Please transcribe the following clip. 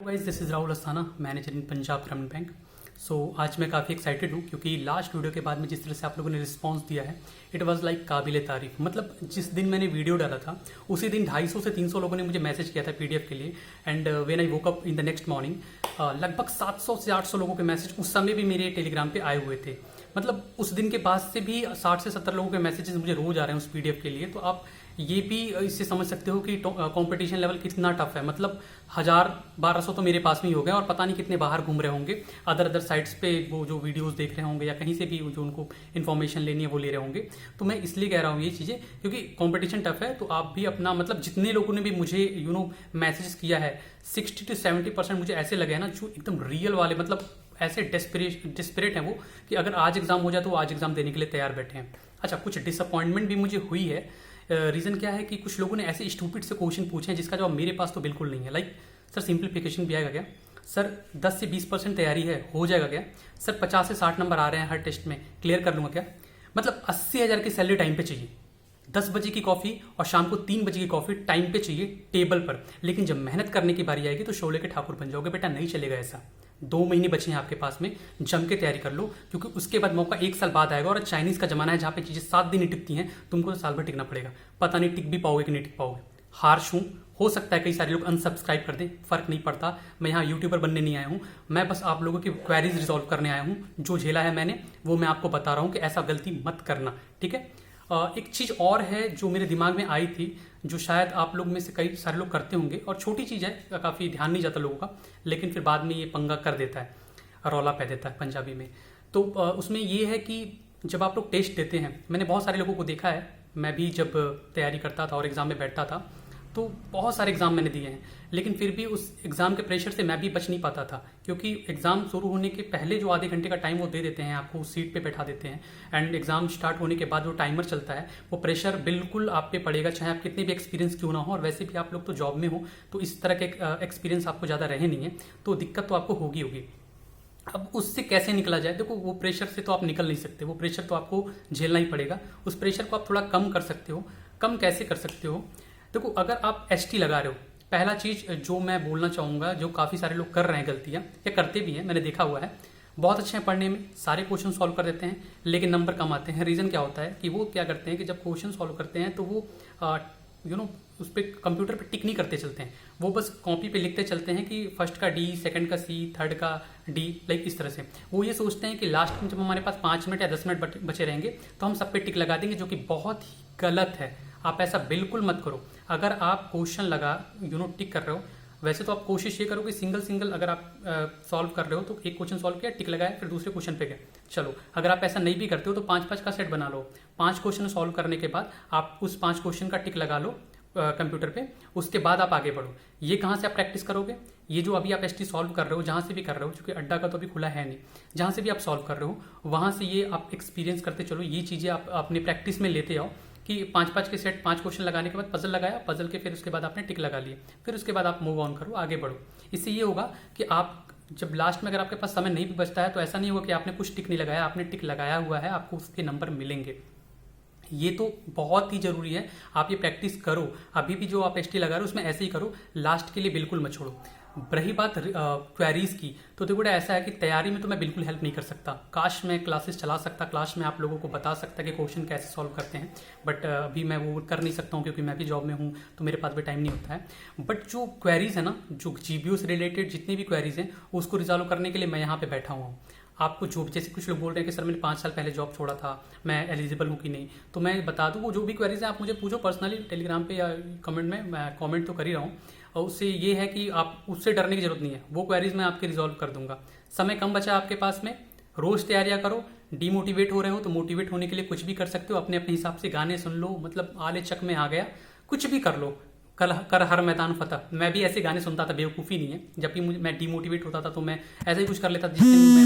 Guys, this is Rahul Asthana, manager in Punjab Gramin bank. आज मैं काफ़ी एक्साइटेड हूँ क्योंकि लास्ट वीडियो के बाद में जिस तरह से आप लोगों ने रिस्पांस दिया है, इट वाज लाइक काबिल तारीफ। मतलब जिस दिन मैंने वीडियो डाला था उसी दिन 250 से 300 लोगों ने मुझे मैसेज किया था पीडीएफ के लिए। And when I woke up in the next morning, लगभग 700 से 800 लोगों के मैसेज उस समय भी मेरे टेलीग्राम पे आए हुए थे। मतलब उस दिन के बाद से भी 60 से 70 लोगों के मैसेजेस मुझे रोज आ रहे हैं उस पीडीएफ के लिए। तो आप ये भी इससे समझ सकते हो कि कंपटीशन लेवल कितना टफ है। मतलब 1000-1200 तो मेरे पास में ही हो गए और पता नहीं कितने बाहर घूम रहे होंगे, अदर साइट्स पे वो जो वीडियोस देख रहे होंगे या कहीं से भी जो उनको इन्फॉर्मेशन लेनी है वो ले रहे होंगे। तो मैं इसलिए कह रहा हूँ ये चीज़ें क्योंकि कंपटीशन टफ है। तो आप भी अपना, मतलब जितने लोगों ने भी मुझे मैसेजेस किया है, 60 to 70% मुझे ऐसे लगे हैं ना जो एकदम रियल वाले, मतलब ऐसे डिस्परेट हैं वो कि अगर आज एग्जाम हो जाए तो वो आज एग्जाम देने के लिए तैयार बैठे हैं। अच्छा, कुछ डिसअपॉइंटमेंट भी मुझे हुई है। रीज़न क्या है कि कुछ लोगों ने ऐसे स्टूपिड से क्वेश्चन पूछे हैं जिसका जवाब मेरे पास तो बिल्कुल नहीं है। लाइक, सर सिंप्लीफिकेशन भी आएगा क्या? सर 10 से 20% तैयारी है, हो जाएगा क्या? सर 50 से 60 नंबर आ रहे हैं हर टेस्ट में, क्लियर कर लूंगा क्या? मतलब 80,000 की सैलरी टाइम पे चाहिए, 10 बजे की कॉफी और शाम को 3 बजे की कॉफी टाइम पे चाहिए टेबल पर। लेकिन जब मेहनत करने की बारी आएगी तो शोले के ठाकुर बन जाओगे। बेटा नहीं चलेगा ऐसा। 2 महीने बचे हैं आपके पास में, जम के तैयारी कर लो क्योंकि उसके बाद मौका 1 साल बाद आएगा। और चाइनीज का जमाना है जहां पे चीजें 7 दिन ही टिकती हैं, तुमको तो साल भर टिकना पड़ेगा। पता नहीं टिक भी पाओगे कि नहीं टिक पाओगे। हार्श हूं, हो सकता है कई सारे लोग अनसब्सक्राइब कर दें, फर्क नहीं पड़ता। मैं यहाँ यूट्यूबर बनने नहीं आया हूँ, मैं बस आप लोगों की क्वेरीज रिजॉल्व करने आया हूँ। जो झेला है मैंने वो मैं आपको बता रहा हूँ कि ऐसा गलती मत करना, ठीक है? एक चीज और है जो मेरे दिमाग में आई थी, जो शायद आप लोग में से कई सारे लोग करते होंगे, और छोटी चीज है, काफी ध्यान नहीं जाता लोगों का, लेकिन फिर बाद में ये पंगा कर देता है, रौला पै देता है पंजाबी में। तो उसमें ये है कि जब आप लोग टेस्ट देते हैं, मैंने बहुत सारे लोगों को देखा है, मैं भी जब तैयारी करता था और एग्जाम में बैठता था तो बहुत सारे एग्जाम मैंने दिए हैं, लेकिन फिर भी उस एग्जाम के प्रेशर से मैं भी बच नहीं पाता था क्योंकि एग्जाम शुरू होने के पहले जो आधे घंटे का टाइम वो दे देते हैं आपको, उस सीट पे बैठा देते हैं। एंड एग्जाम स्टार्ट होने के बाद जो टाइमर चलता है वो प्रेशर बिल्कुल आप पे पड़ेगा, चाहे आप कितने भी एक्सपीरियंस क्यों ना हो। और वैसे भी आप लोग तो जॉब में हो तो इस तरह के एक्सपीरियंस आपको ज़्यादा रहे नहीं है, तो दिक्कत तो आपको होगी। अब उससे कैसे निकला जाए? देखो, वो प्रेशर से तो आप निकल नहीं सकते, वो प्रेशर तो आपको झेलना ही पड़ेगा। उस प्रेशर को आप थोड़ा कम कर सकते हो। कम कैसे कर सकते हो? देखो, अगर आप एसटी लगा रहे हो, पहला चीज जो मैं बोलना चाहूंगा, जो काफी सारे लोग कर रहे हैं गलतियां या करते भी हैं, मैंने देखा हुआ है, बहुत अच्छे हैं पढ़ने में, सारे क्वेश्चन सॉल्व कर देते हैं लेकिन नंबर कम आते हैं। रीजन क्या होता है कि वो क्या करते हैं कि जब क्वेश्चन सॉल्व करते हैं तो वो उस पर कंप्यूटर पे टिक नहीं करते चलते हैं, वो बस कॉपी पे लिखते चलते हैं कि फर्स्ट का डी, सेकंड का सी, थर्ड का डी, लाइक इस तरह से। वो ये सोचते हैं कि लास्ट में जब हमारे पास 5 मिनट या 10 मिनट बचे रहेंगे तो हम सब पे टिक लगा देंगे, जो कि बहुत ही गलत है। आप ऐसा बिल्कुल मत करो। अगर आप क्वेश्चन लगा टिक कर रहे हो, वैसे तो आप कोशिश ये करो कि सिंगल अगर आप सॉल्व कर रहे हो तो एक क्वेश्चन सॉल्व किया, टिक लगाया, फिर दूसरे क्वेश्चन पे गए। चलो, अगर आप ऐसा नहीं भी करते हो तो 5-5 का सेट बना लो। 5 क्वेश्चन सॉल्व करने के बाद आप उस 5 क्वेश्चन का टिक लगा लो कंप्यूटर पे, उसके बाद आप आगे बढ़ो। ये कहाँ से आप प्रैक्टिस करोगे? ये जो अभी आप एसटी सॉल्व कर रहे हो, जहां से भी कर रहे हो, क्योंकि अड्डा का तो अभी खुला है नहीं, जहां से भी आप सॉल्व कर रहे हो वहां से ये आप एक्सपीरियंस करते चलो। ये चीजें आप अपने प्रैक्टिस में लेते आओ कि 5-5 के सेट, 5 क्वेश्चन लगाने के बाद पजल लगाया, पजल के फिर उसके बाद आपने टिक लगा लिए, फिर उसके बाद आप मूव ऑन करो, आगे बढ़ो। इससे ये होगा कि आप जब लास्ट में अगर आपके पास समय नहीं भी बचता है तो ऐसा नहीं होगा कि आपने कुछ टिक नहीं लगाया, आपने टिक लगाया हुआ है, आपको उसके नंबर मिलेंगे। ये तो बहुत ही जरूरी है, आप ये प्रैक्टिस करो। अभी भी जो आप एसटी लगा रहे हो उसमें ऐसे ही करो, लास्ट के लिए बिल्कुल मत छोड़ो। रही बात क्वेरीज की, तो देखो ऐसा है कि तैयारी में तो मैं बिल्कुल हेल्प नहीं कर सकता। काश मैं क्लासेस चला सकता, क्लास में आप लोगों को बता सकता कि क्वेश्चन कैसे सॉल्व करते हैं, बट अभी मैं वो कर नहीं सकता हूँ क्योंकि मैं भी जॉब में हूँ तो मेरे पास भी टाइम नहीं होता है। बट जो क्वेरीज है ना, जो जीबीओ से रिलेटेड जितनी भी क्वेरीज हैं उसको रिजॉल्व करने के लिए मैं यहाँ पे बैठा हुआ हूँ। आपको जो, जैसे कुछ लोग बोल रहे हैं कि सर मैंने 5 साल पहले जॉब छोड़ा था, मैं एलिजिबल हूँ कि नहीं, तो मैं बता दूँ वो जो भी क्वेरीज है आप मुझे पूछो पर्सनली टेलीग्राम पे या कमेंट में, मैं कमेंट तो कर ही रहा हूँ। और उससे ये है कि आप उससे डरने की जरूरत नहीं है, वो क्वेरीज मैं आपके रिजॉल्व कर दूंगा। समय कम बचा आपके पास में, रोज तैयारियां करो। डीमोटिवेट हो रहे हो तो मोटिवेट होने के लिए कुछ भी कर सकते हो, अपने अपने हिसाब से गाने सुन लो, मतलब आले चक में आ गया, कुछ भी कर लो, कल कर हर मैदान फतह। मैं भी ऐसे गाने सुनता था, बेवकूफ़ी नहीं है। जब भी मैं डीमोटिवेट होता था तो मैं ऐसा ही कुछ कर लेता था जिस दिन मैं